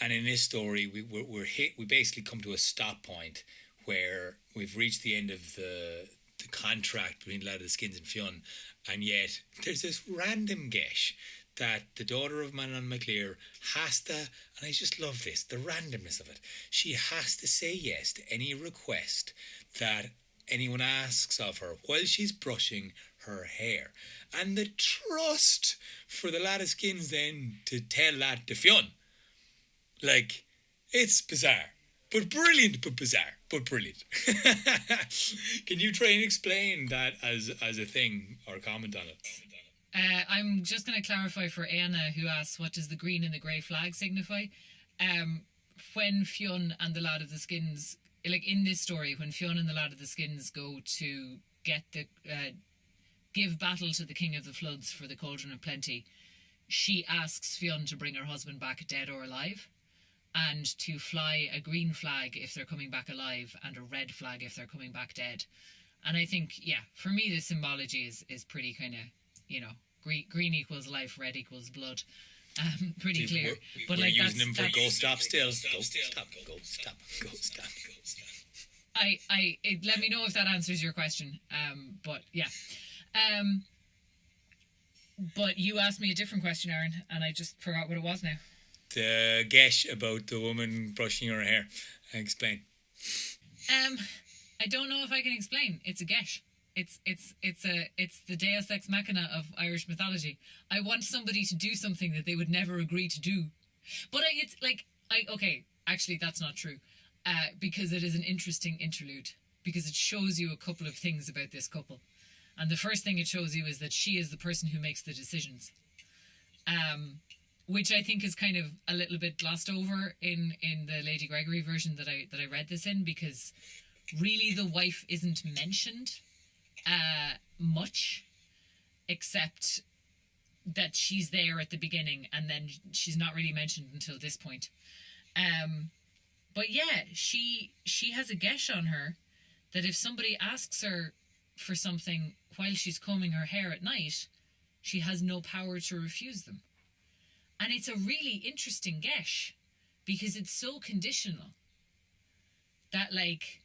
And in this story, we basically come to a stop point where we've reached the end of the contract between Lad of the Skins and Fionn, and yet there's this random gesh that the daughter of Manon MacLear has to, and I just love this, the randomness of it. She has to say yes to any request that anyone asks of her while she's brushing her hair. And the trust for the Lad of Skins then to tell that to Fionn. Like, it's bizarre, but brilliant, but bizarre, but brilliant. Can you try and explain that as a thing or comment on it? I'm just going to clarify for Fianna, who asks, what does the green and the grey flag signify? When Fionn and the Lad of the Skins, like in this story, when Fionn and the Lad of the Skins go to get give battle to the King of the Floods for the Cauldron of Plenty, she asks Fionn to bring her husband back dead or alive, and to fly a green flag if they're coming back alive and a red flag if they're coming back dead. And I think, yeah, for me the symbology is pretty kind of, you know, green equals life, red equals blood. Pretty clear. But we're like using them for go stop still. Go stop. Let me know if that answers your question. But yeah. But you asked me a different question, Aaron, and I just forgot what it was now. The gesh about the woman brushing her hair. Explain. I don't know if I can explain. It's a gesh. It's the Deus Ex Machina of Irish mythology. I want somebody to do something that they would never agree to do, but actually that's not true, because it is an interesting interlude, because it shows you a couple of things about this couple, and the first thing it shows you is that she is the person who makes the decisions, which I think is kind of a little bit glossed over in the Lady Gregory version that I read this in, because really the wife isn't mentioned much, except that she's there at the beginning, and then she's not really mentioned until this point. But yeah, she has a gesh on her that if somebody asks her for something while she's combing her hair at night, she has no power to refuse them. And it's a really interesting gesh, because it's so conditional that, like,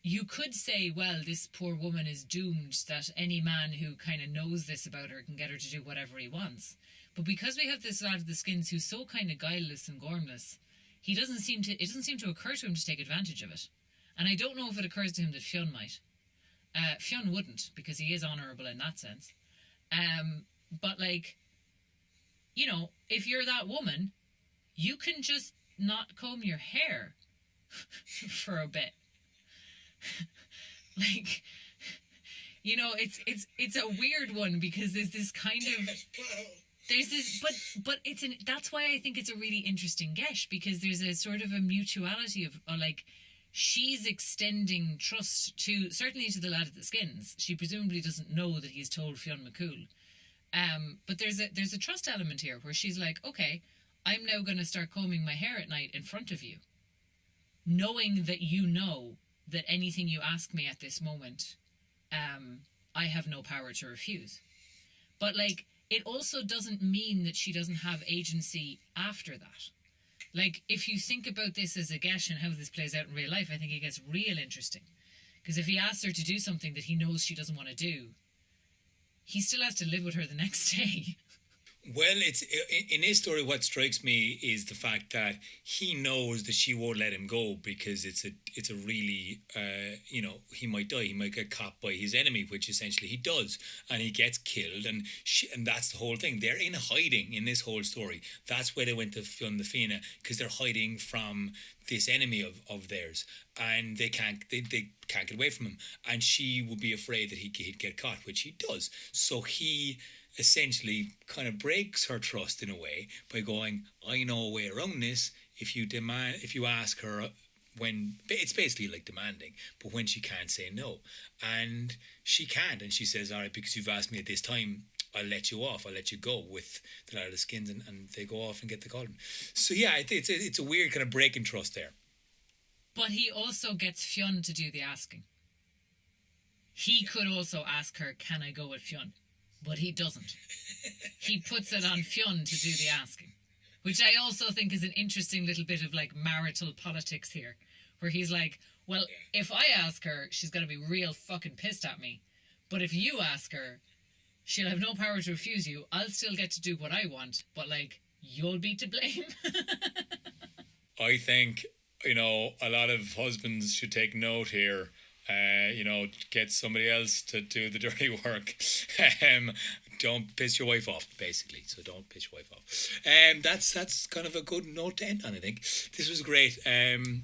you could say, well, this poor woman is doomed, that any man who kind of knows this about her can get her to do whatever he wants. But because we have this Lad of the Skins who's so kind of guileless and gormless, it doesn't seem to occur to him to take advantage of it. And I don't know if it occurs to him that Fionn might. Fionn wouldn't, because he is honourable in that sense. But, like, you know, if you're that woman, you can just not comb your hair for a bit. Like, you know, it's a weird one, because there's this kind of but that's why I think it's a really interesting gesh, because there's a sort of a mutuality of like, she's extending trust certainly to the Lad of the Skins. She presumably doesn't know that he's told Fionn McCool, but there's a trust element here where she's like, okay, I'm now going to start combing my hair at night in front of you, knowing that you know that anything you ask me at this moment I have no power to refuse. But, like, it also doesn't mean that she doesn't have agency after that. Like, if you think about this as a gesh and how this plays out in real life, I think it gets real interesting. Because if he asks her to do something that he knows she doesn't want to do, he still has to live with her the next day. Well, it's in his story. What strikes me is the fact that he knows that she won't let him go because it's a really he might die. He might get caught by his enemy, which essentially he does, and he gets killed. And that's the whole thing. They're in hiding in this whole story. That's where they went to Fionn the Fianna, because they're hiding from this enemy of theirs, and they can't get away from him. And she would be afraid that he'd get caught, which he does. So he essentially kind of breaks her trust in a way by going, I know a way around this. If you ask her, when it's basically like demanding, but when she can't say no, and she can't, and she says, all right, because you've asked me at this time, I'll let you off, I'll let you go with the Light of the Skins, and they go off and get the cauldron. So yeah, it's a weird kind of break in trust there. But he also gets Fionn to do the asking. He could also ask her, can I go with Fionn? But he doesn't. He puts it on Fionn to do the asking. Which I also think is an interesting little bit of, like, marital politics here. Where he's like, well, if I ask her, she's going to be real fucking pissed at me. But if you ask her, she'll have no power to refuse you. I'll still get to do what I want. But, like, you'll be to blame. I think, a lot of husbands should take note here. Get somebody else to do the dirty work. Don't piss your wife off, basically. So don't piss your wife off. That's kind of a good note to end on, I think. This was great. And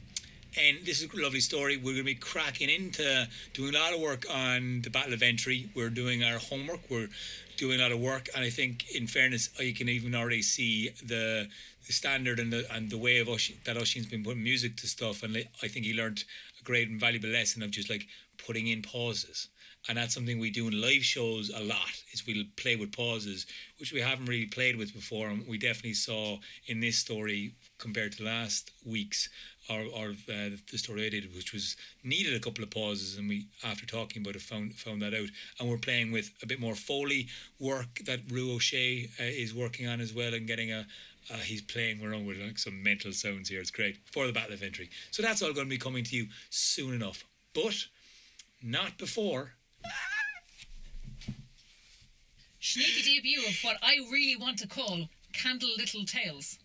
this is a lovely story. We're going to be cracking into doing a lot of work on the Battle of Entry. We're doing our homework. We're doing a lot of work. And I think, in fairness, I can even already see the standard and the way of that Oisín's been putting music to stuff. And I think he learned a great and valuable lesson of just, like, putting in pauses. And that's something we do in live shows a lot, is we'll play with pauses, which we haven't really played with before. And we definitely saw in this story, compared to last week's, or the story I did, which was needed a couple of pauses, and we, after talking about it, found that out. And we're playing with a bit more Foley work that Rue O'Shea is working on as well, and getting he's playing around with, like, some mental sounds here. It's great for the Battle of Entry. So that's all going to be coming to you soon enough, but not before. Sneaky debut of what I really want to call Candle Little Tales.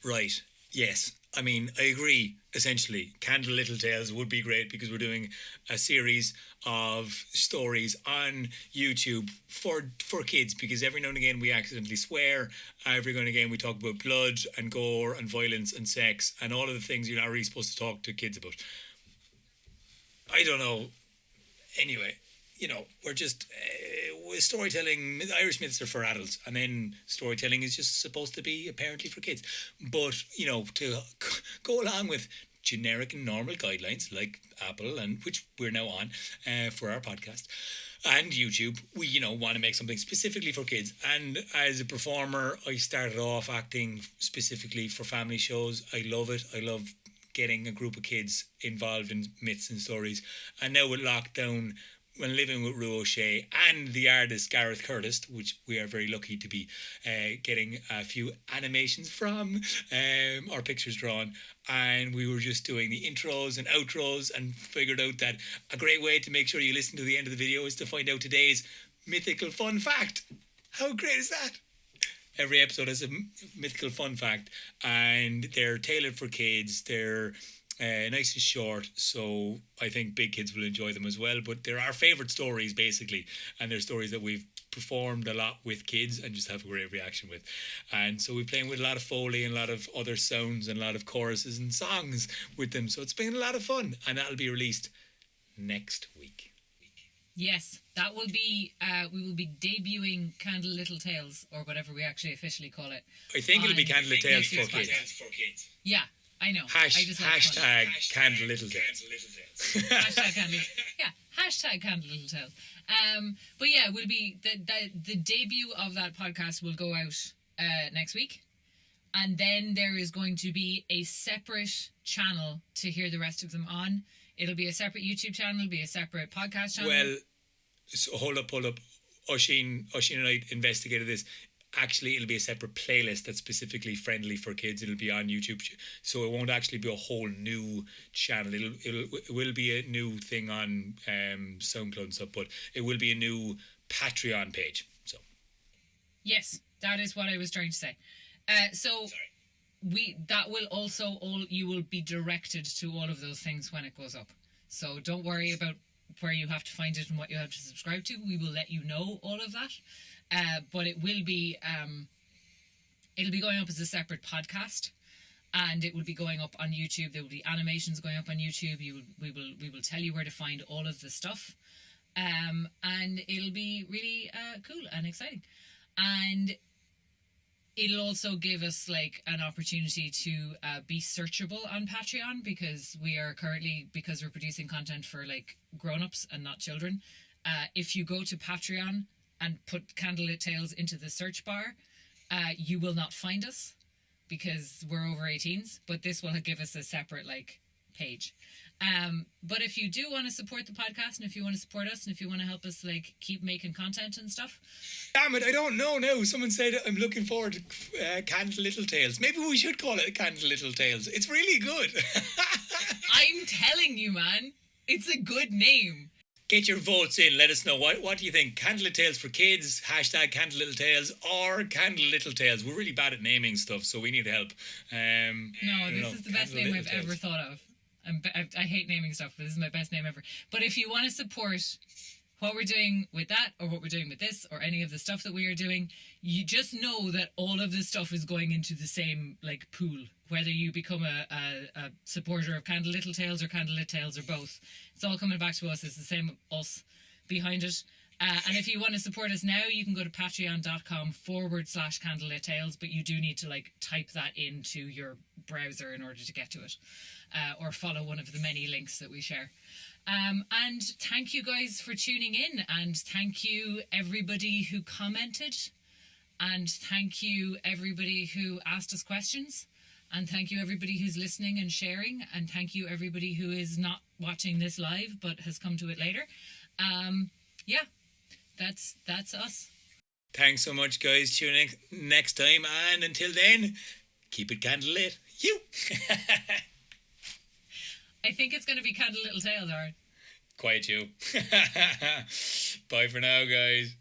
Right. Yes. I mean, I agree, essentially. Candle Little Tales would be great, because we're doing a series of stories on YouTube for kids, because every now and again we accidentally swear. Every now and again we talk about blood and gore and violence and sex and all of the things you're not really supposed to talk to kids about. I don't know. Anyway, we're just... storytelling, Irish myths are for adults, and then storytelling is just supposed to be apparently for kids. But, to go along with generic and normal guidelines like Apple, and which we're now on for our podcast, and YouTube, we, want to make something specifically for kids. And as a performer, I started off acting specifically for family shows. I love it. I love getting a group of kids involved in myths and stories. And now with lockdown, when living with Rue O'Shea and the artist Gareth Curtis, which we are very lucky to be getting a few animations from, or pictures drawn, and we were just doing the intros and outros, and figured out that a great way to make sure you listen to the end of the video is to find out today's mythical fun fact. How great is that? Every episode has a mythical fun fact, and they're tailored for kids. They're nice and short, so I think big kids will enjoy them as well. But they're our favourite stories, basically, and they're stories that we've performed a lot with kids and just have a great reaction with. And so we're playing with a lot of Foley and a lot of other sounds and a lot of choruses and songs with them. So it's been a lot of fun, and that'll be released next week. Yes, that will be, we will be debuting Candle Little Tales, or whatever we actually officially call it. I think it'll be Candle Little Tales for kids. Yeah, I know. Hashtag Candle Little Tales. Hashtag Candle. Yeah, hashtag Candle Little Tales. But yeah, will be the debut of that podcast will go out next week, and then there is going to be a separate channel to hear the rest of them on. It'll be a separate YouTube channel, it'll be a separate podcast channel. Well, So hold up. Oisín and I investigated this. Actually, it'll be a separate playlist that's specifically friendly for kids. It'll be on YouTube, so it won't actually be a whole new channel. It will be a new thing on SoundCloud and stuff, but it will be a new Patreon page. So Yes, that is what I was trying to say. So that will also you will be directed to all of those things when it goes up. So don't worry about where you have to find it and what you have to subscribe to. We will let you know all of that. But it will be it'll be going up as a separate podcast, and it will be going up on YouTube. There will be animations going up on YouTube. We will tell you where to find all of the stuff, and it'll be really cool and exciting, and it'll also give us like an opportunity to be searchable on Patreon, because we're producing content for like grown-ups and not children. If you go to Patreon and put Candlelit Tales into the search bar, you will not find us because we're over 18s, but this will give us a separate like page. But if you do want to support the podcast, and if you want to support us, and if you want to help us like keep making content and stuff. Damn it, I don't know now. Someone said I'm looking forward to Candlelittles Tales. Maybe we should call it Candlelittles Tales. It's really good. I'm telling you, man, it's a good name. Get your votes in. Let us know. What do you think? Candlelit Tales for kids, hashtag Candlelittles Tales, or Candlelittles Tales? We're really bad at naming stuff, so we need help. No, this is the best name I've ever thought of. I hate naming stuff, but this is my best name ever. But if you want to support what we're doing with that, or what we're doing with this, or any of the stuff that we are doing, you just know that all of this stuff is going into the same like pool. Whether you become a supporter of Candlelit Tales or Candlelit Tales or both, it's all coming back to us. It's the same us behind it. And if you want to support us now, you can go to patreon.com/Candlelit Tales, but you do need to like type that into your browser in order to get to it, or follow one of the many links that we share. And thank you guys for tuning in, and thank you everybody who commented, and thank you everybody who asked us questions, and thank you everybody who's listening and sharing, and thank you everybody who is not watching this live but has come to it later. Yeah, that's us. Thanks so much, guys. Tune in next time, and until then, keep it candlelit. You. I think it's going to be Candlelit Tales, Aaron. Quiet you. Bye for now, guys.